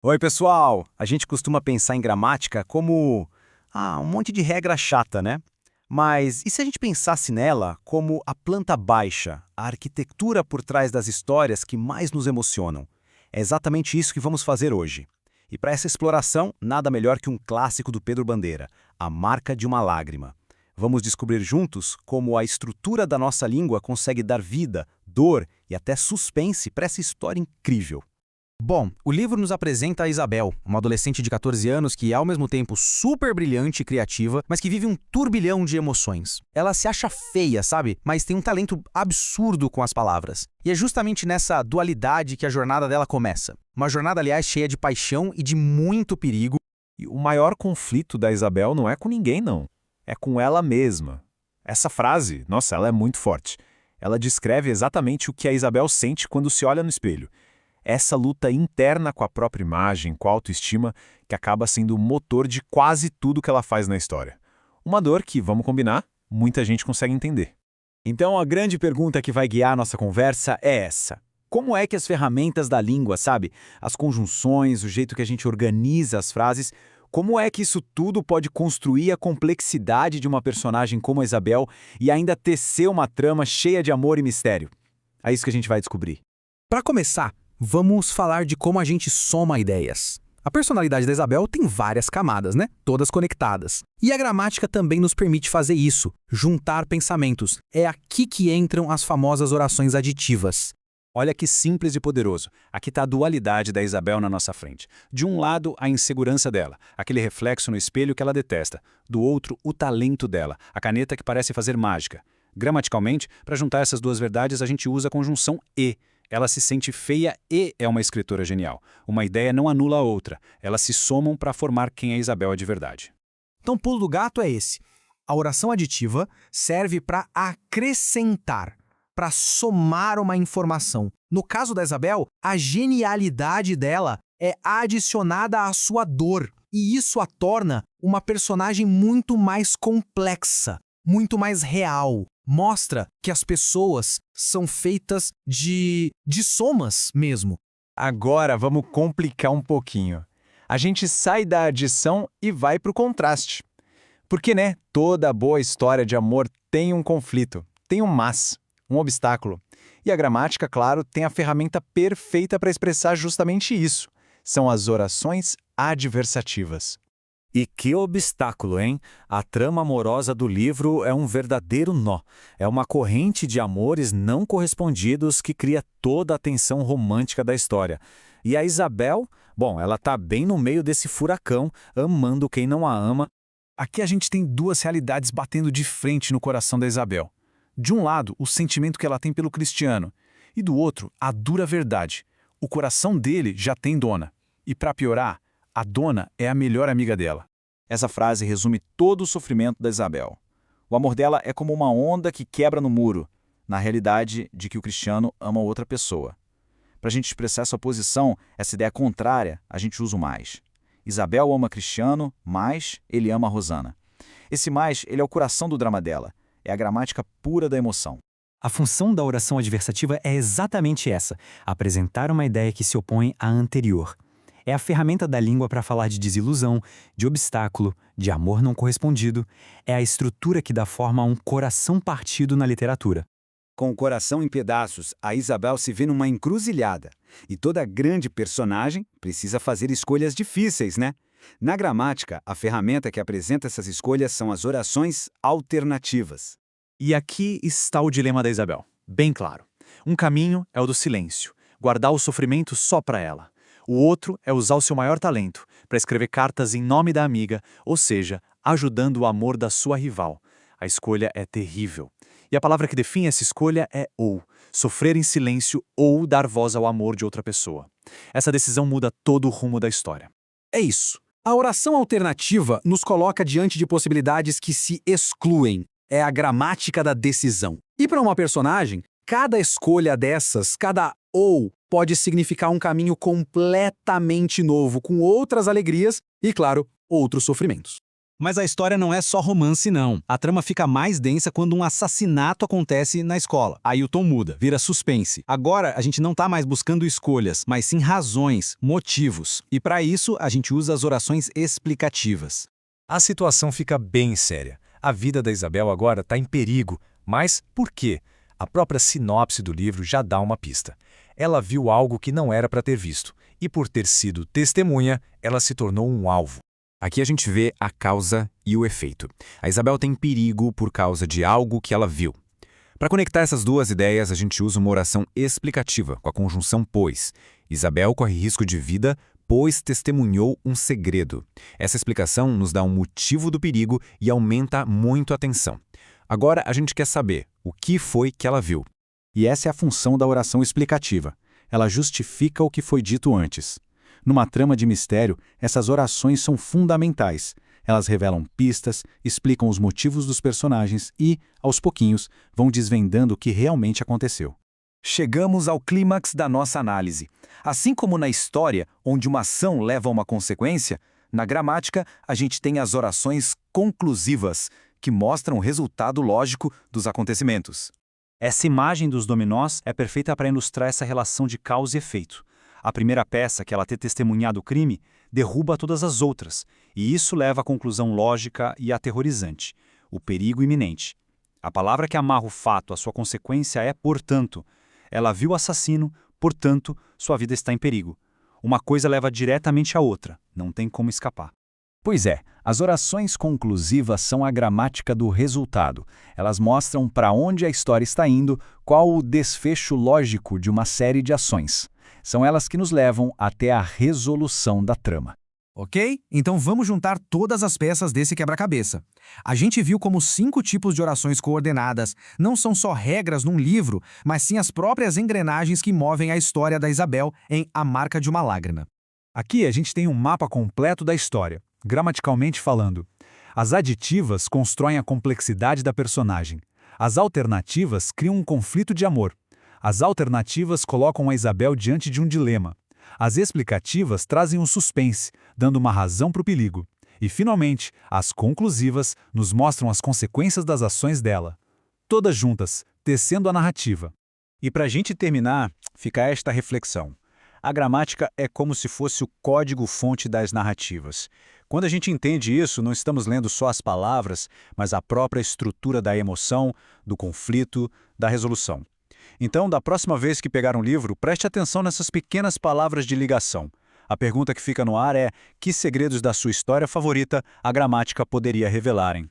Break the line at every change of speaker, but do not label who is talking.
Oi, pessoal! A gente costuma pensar em gramática como um monte de regra chata, né? Mas e se a gente pensasse nela como a planta baixa, a arquitetura por trás das histórias que mais nos emocionam? É exatamente isso que vamos fazer hoje. E para essa exploração, nada melhor que um clássico do Pedro Bandeira, A Marca de uma Lágrima. Vamos descobrir juntos como a estrutura da nossa língua consegue dar vida, dor e até suspense para essa história incrível.
Bom, o livro nos apresenta a Isabel, uma adolescente de 14 anos que é ao mesmo tempo super brilhante e criativa, mas que vive um turbilhão de emoções. Ela se acha feia, sabe? Mas tem um talento absurdo com as palavras. E é justamente nessa dualidade que a jornada dela começa. Uma jornada, aliás, cheia de paixão e de muito perigo.
E o maior conflito da Isabel não é com ninguém, não. É com ela mesma. Essa frase, nossa, ela é muito forte. Ela descreve exatamente o que a Isabel sente quando se olha no espelho. Essa luta interna com a própria imagem, com a autoestima, que acaba sendo o motor de quase tudo que ela faz na história. Uma dor que, vamos combinar, muita gente consegue entender.
Então a grande pergunta que vai guiar a nossa conversa é essa. Como é que as ferramentas da língua, sabe? As conjunções, o jeito que a gente organiza as frases, como é que isso tudo pode construir a complexidade de uma personagem como a Isabel e ainda tecer uma trama cheia de amor e mistério? É isso que a gente vai descobrir.
Para começar, vamos falar de como a gente soma ideias. A personalidade da Isabel tem várias camadas, né? Todas conectadas. E a gramática também nos permite fazer isso, juntar pensamentos. É aqui que entram as famosas orações aditivas.
Olha que simples e poderoso. Aqui está a dualidade da Isabel na nossa frente. De um lado, a insegurança dela, aquele reflexo no espelho que ela detesta. Do outro, o talento dela, a caneta que parece fazer mágica. Gramaticalmente, para juntar essas duas verdades, a gente usa a conjunção e. Ela se sente feia e é uma escritora genial. Uma ideia não anula a outra. Elas se somam para formar quem a Isabel é de verdade.
Então, o pulo do gato é esse. A oração aditiva serve para acrescentar, para somar uma informação. No caso da Isabel, a genialidade dela é adicionada à sua dor. E isso a torna uma personagem muito mais complexa, muito mais real. Mostra que as pessoas são feitas de somas mesmo.
Agora vamos complicar um pouquinho. A gente sai da adição e vai para o contraste. Porque, né, toda boa história de amor tem um conflito, tem um mas, um obstáculo. E a gramática, claro, tem a ferramenta perfeita para expressar justamente isso. São as orações adversativas.
E que obstáculo, hein? A trama amorosa do livro é um verdadeiro nó. É uma corrente de amores não correspondidos que cria toda a tensão romântica da história. E a Isabel, bom, ela tá bem no meio desse furacão, amando quem não a ama.
Aqui a gente tem duas realidades batendo de frente no coração da Isabel. De um lado, o sentimento que ela tem pelo Cristiano, e do outro, a dura verdade. O coração dele já tem dona. E para piorar, a dona é a melhor amiga dela.
Essa frase resume todo o sofrimento da Isabel. O amor dela é como uma onda que quebra no muro, na realidade de que o Cristiano ama outra pessoa. Para a gente expressar essa posição, essa ideia contrária, a gente usa o mais. Isabel ama Cristiano, mas ele ama a Rosana. Esse mais, ele é o coração do drama dela. É a gramática pura da emoção.
A função da oração adversativa é exatamente essa: apresentar uma ideia que se opõe à anterior. É a ferramenta da língua para falar de desilusão, de obstáculo, de amor não correspondido. É a estrutura que dá forma a um coração partido na literatura.
Com o coração em pedaços, a Isabel se vê numa encruzilhada. E toda grande personagem precisa fazer escolhas difíceis, né? Na gramática, a ferramenta que apresenta essas escolhas são as orações alternativas.
E aqui está o dilema da Isabel. Bem claro. Um caminho é o do silêncio, guardar o sofrimento só para ela. O outro é usar o seu maior talento para escrever cartas em nome da amiga, ou seja, ajudando o amor da sua rival. A escolha é terrível. E a palavra que define essa escolha é ou. Sofrer em silêncio ou dar voz ao amor de outra pessoa. Essa decisão muda todo o rumo da história.
É isso. A oração alternativa nos coloca diante de possibilidades que se excluem. É a gramática da decisão. E para uma personagem, cada escolha dessas, cada ou, pode significar um caminho completamente novo, com outras alegrias e, claro, outros sofrimentos. Mas a história não é só romance, não. A trama fica mais densa quando um assassinato acontece na escola. Aí o tom muda, vira suspense. Agora, a gente não tá mais buscando escolhas, mas sim razões, motivos. E para isso, a gente usa as orações explicativas.
A situação fica bem séria. A vida da Isabel agora está em perigo. Mas por quê? A própria sinopse do livro já dá uma pista. Ela viu algo que não era para ter visto. E por ter sido testemunha, ela se tornou um alvo.
Aqui a gente vê a causa e o efeito. A Isabel tem perigo por causa de algo que ela viu. Para conectar essas duas ideias, a gente usa uma oração explicativa, com a conjunção pois. Isabel corre risco de vida, pois testemunhou um segredo. Essa explicação nos dá um motivo do perigo e aumenta muito a tensão. Agora a gente quer saber o que foi que ela viu.
E essa é a função da oração explicativa. Ela justifica o que foi dito antes. Numa trama de mistério, essas orações são fundamentais. Elas revelam pistas, explicam os motivos dos personagens e, aos pouquinhos, vão desvendando o que realmente aconteceu.
Chegamos ao clímax da nossa análise. Assim como na história, onde uma ação leva a uma consequência, na gramática a gente tem as orações conclusivas, que mostram o resultado lógico dos acontecimentos.
Essa imagem dos dominós é perfeita para ilustrar essa relação de causa e efeito. A primeira peça, que ela ter testemunhado o crime, derruba todas as outras, e isso leva à conclusão lógica e aterrorizante, o perigo iminente. A palavra que amarra o fato à sua consequência é portanto. Ela viu o assassino, portanto, sua vida está em perigo. Uma coisa leva diretamente à outra, não tem como escapar.
Pois é, as orações conclusivas são a gramática do resultado. Elas mostram para onde a história está indo, qual o desfecho lógico de uma série de ações. São elas que nos levam até a resolução da trama.
Ok? Então vamos juntar todas as peças desse quebra-cabeça. A gente viu como 5 tipos de orações coordenadas não são só regras num livro, mas sim as próprias engrenagens que movem a história da Isabel em A Marca de uma Lágrima.
Aqui a gente tem um mapa completo da história, gramaticalmente falando. As aditivas constroem a complexidade da personagem. As alternativas criam um conflito de amor. As alternativas colocam a Isabel diante de um dilema. As explicativas trazem um suspense, dando uma razão para o perigo. E, finalmente, as conclusivas nos mostram as consequências das ações dela. Todas juntas, tecendo a narrativa.
E para a gente terminar, fica esta reflexão. A gramática é como se fosse o código-fonte das narrativas. Quando a gente entende isso, não estamos lendo só as palavras, mas a própria estrutura da emoção, do conflito, da resolução. Então, da próxima vez que pegar um livro, preste atenção nessas pequenas palavras de ligação. A pergunta que fica no ar é: que segredos da sua história favorita a gramática poderia revelar, hein?